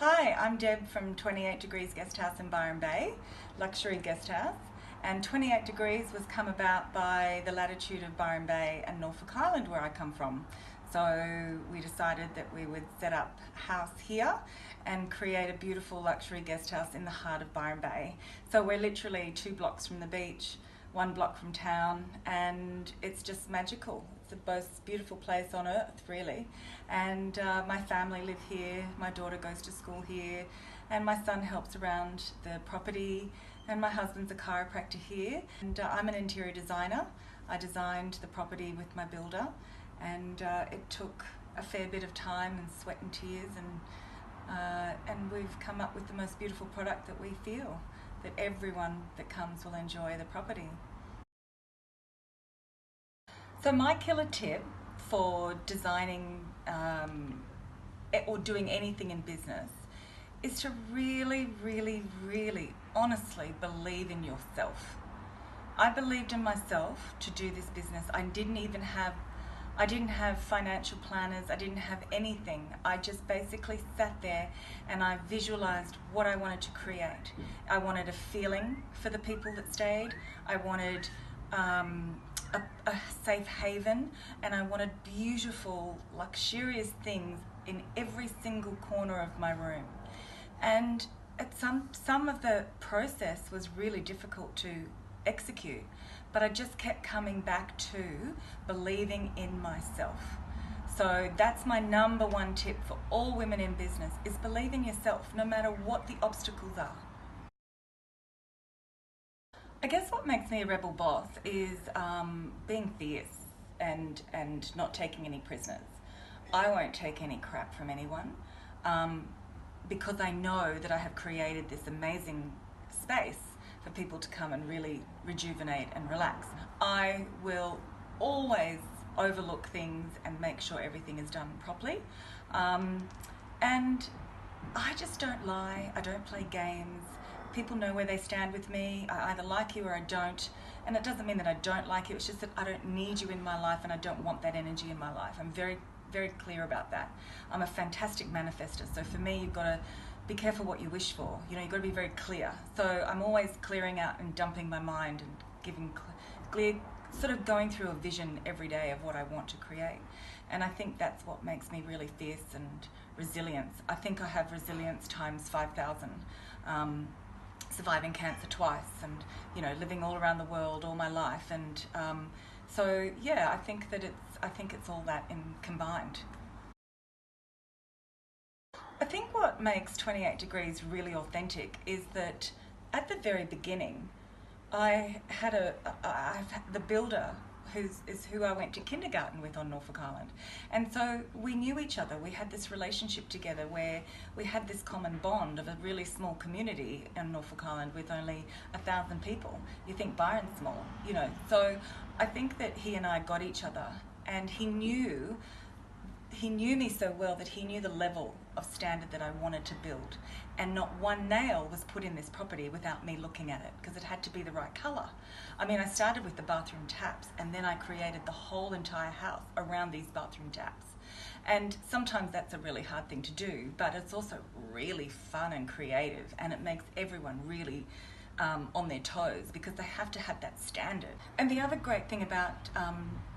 Hi, I'm Deb from 28 Degrees Guesthouse in Byron Bay, luxury guesthouse. And 28 Degrees was come about by the latitude of Byron Bay and Norfolk Island, where I come from. So we decided that we would set up house here and create a beautiful luxury guesthouse in the heart of Byron Bay. So we're literally 2 blocks from the beach, 1 block from town, and it's just magical. It's the most beautiful place on earth, really. And my family live here, my daughter goes to school here, and my son helps around the property, and my husband's a chiropractor here. And I'm an interior designer. I designed the property with my builder, and it took a fair bit of time and sweat and tears, and we've come up with the most beautiful product that we feel that everyone that comes will enjoy the property. So my killer tip for designing or doing anything in business is to really, really, really honestly believe in yourself. I believed in myself to do this business. I didn't have financial planners, I didn't have anything. I just basically sat there and I visualized what I wanted to create. I wanted a feeling for the people that stayed. I wanted a safe haven, and I wanted beautiful, luxurious things in every single corner of my room. And some of the process was really difficult to execute, but I just kept coming back to believing in myself. So that's my number one tip for all women in business, is believe in yourself no matter what the obstacles are. I guess what makes me a rebel boss is being fierce and not taking any prisoners. I won't take any crap from anyone because I know that I have created this amazing space for people to come and really rejuvenate and relax. I will always overlook things and make sure everything is done properly. And I just don't lie, I don't play games. People know where they stand with me. I either like you or I don't. And it doesn't mean that I don't like you, it's just that I don't need you in my life and I don't want that energy in my life. I'm very, very clear about that. I'm a fantastic manifester, so for me you've got to be careful what you wish for. You know, you've got to be very clear. So I'm always clearing out and dumping my mind and giving clear, sort of going through a vision every day of what I want to create. And I think that's what makes me really fierce and resilient. I think I have resilience times 5,000. Surviving cancer twice, and living all around the world all my life, and so yeah, I think it's all that in combined. I think what makes 28 Degrees really authentic is that at the very beginning I've had the builder who I went to kindergarten with on Norfolk Island, and so we knew each other. We had this relationship together where we had this common bond of a really small community in Norfolk Island with only 1,000 people. You think Byron's small, so I think that he and I got each other, and he knew me so well that he knew the level of standard that I wanted to build, and not one nail was put in this property without me looking at it, because it had to be the right colour. I mean, I started with the bathroom taps, and then I created the whole entire house around these bathroom taps. And sometimes that's a really hard thing to do, but it's also really fun and creative, and it makes everyone really on their toes, because they have to have that standard. And the other great thing about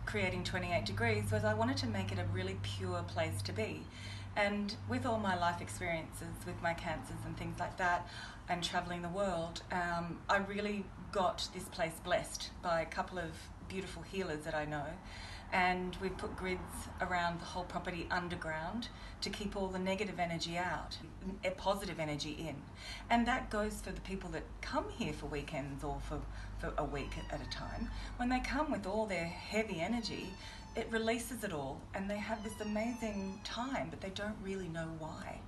creating 28 Degrees was I wanted to make it a really pure place to be. And with all my life experiences with my cancers and things like that, and traveling the world, I really got this place blessed by a couple of beautiful healers that I know. And we've put grids around the whole property underground to keep all the negative energy out, a positive energy in. And that goes for the people that come here for weekends or for a week at a time. When they come with all their heavy energy, it releases it all, and they have this amazing time, but they don't really know why.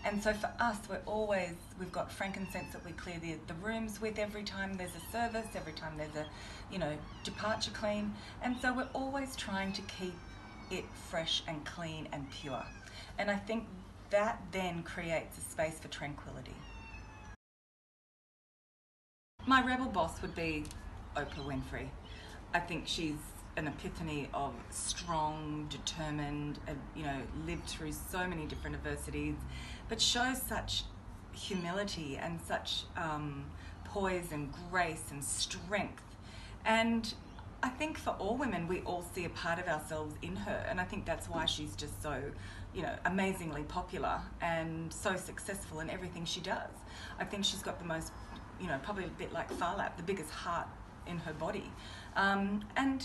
And so for us, we've got frankincense that we clear the rooms with every time there's a service, every time there's a, departure clean. And so we're always trying to keep it fresh and clean and pure. And I think that then creates a space for tranquility. My rebel boss would be Oprah Winfrey. I think she's an epiphany of strong, determined, lived through so many different adversities, but shows such humility and such poise and grace and strength. And I think for all women, we all see a part of ourselves in her, and I think that's why she's just so, amazingly popular and so successful in everything she does. I think she's got the most, probably a bit like Farlap, the biggest heart in her body. And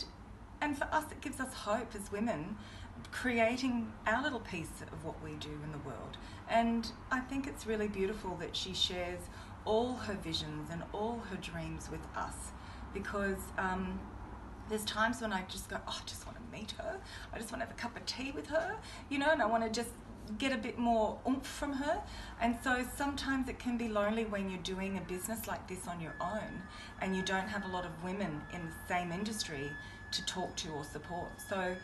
for us, it gives us hope as women, creating our little piece of what we do in the world. And I think it's really beautiful that she shares all her visions and all her dreams with us, because there's times when I just go, oh, I just want to meet her. I just want to have a cup of tea with her, and I want to just get a bit more oomph from her. And so sometimes it can be lonely when you're doing a business like this on your own and you don't have a lot of women in the same industry to talk to or support. So,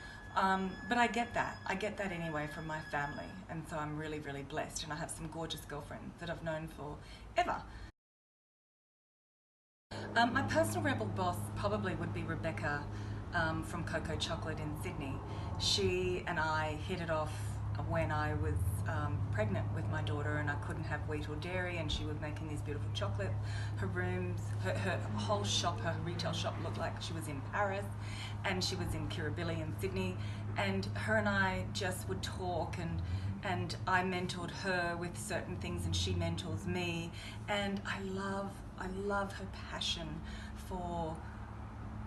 but I get that anyway from my family. And so I'm really, really blessed, and I have some gorgeous girlfriends that I've known forever. My personal rebel boss probably would be Rebecca from Cocoa Chocolate in Sydney. She and I hit it off when I was pregnant with my daughter, and I couldn't have wheat or dairy, and she was making these beautiful chocolates. Her rooms, her whole shop, her retail shop looked like she was in Paris, and she was in Kirribilli in Sydney, and her and I just would talk, and I mentored her with certain things and she mentors me, and I love her passion for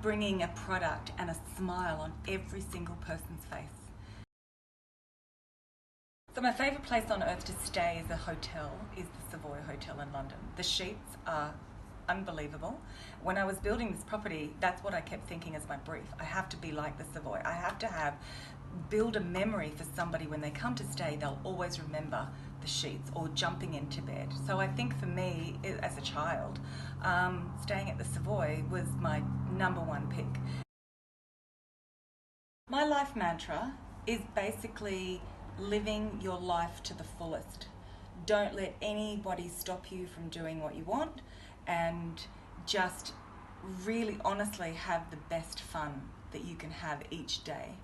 bringing a product and a smile on every single person's face. So my favourite place on earth to stay as a hotel is the Savoy Hotel in London. The sheets are unbelievable. When I was building this property, that's what I kept thinking as my brief. I have to be like the Savoy. I have to build a memory for somebody when they come to stay, they'll always remember the sheets or jumping into bed. So I think for me, as a child, staying at the Savoy was my #1 pick. My life mantra is basically living your life to the fullest. Don't let anybody stop you from doing what you want, and just really honestly have the best fun that you can have each day.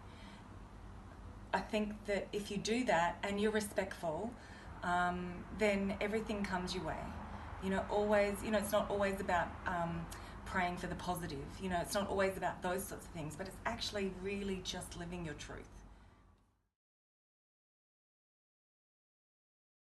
I think that if you do that and you're respectful, then everything comes your way. It's not always about praying for the positive. It's not always about those sorts of things, but it's actually really just living your truth.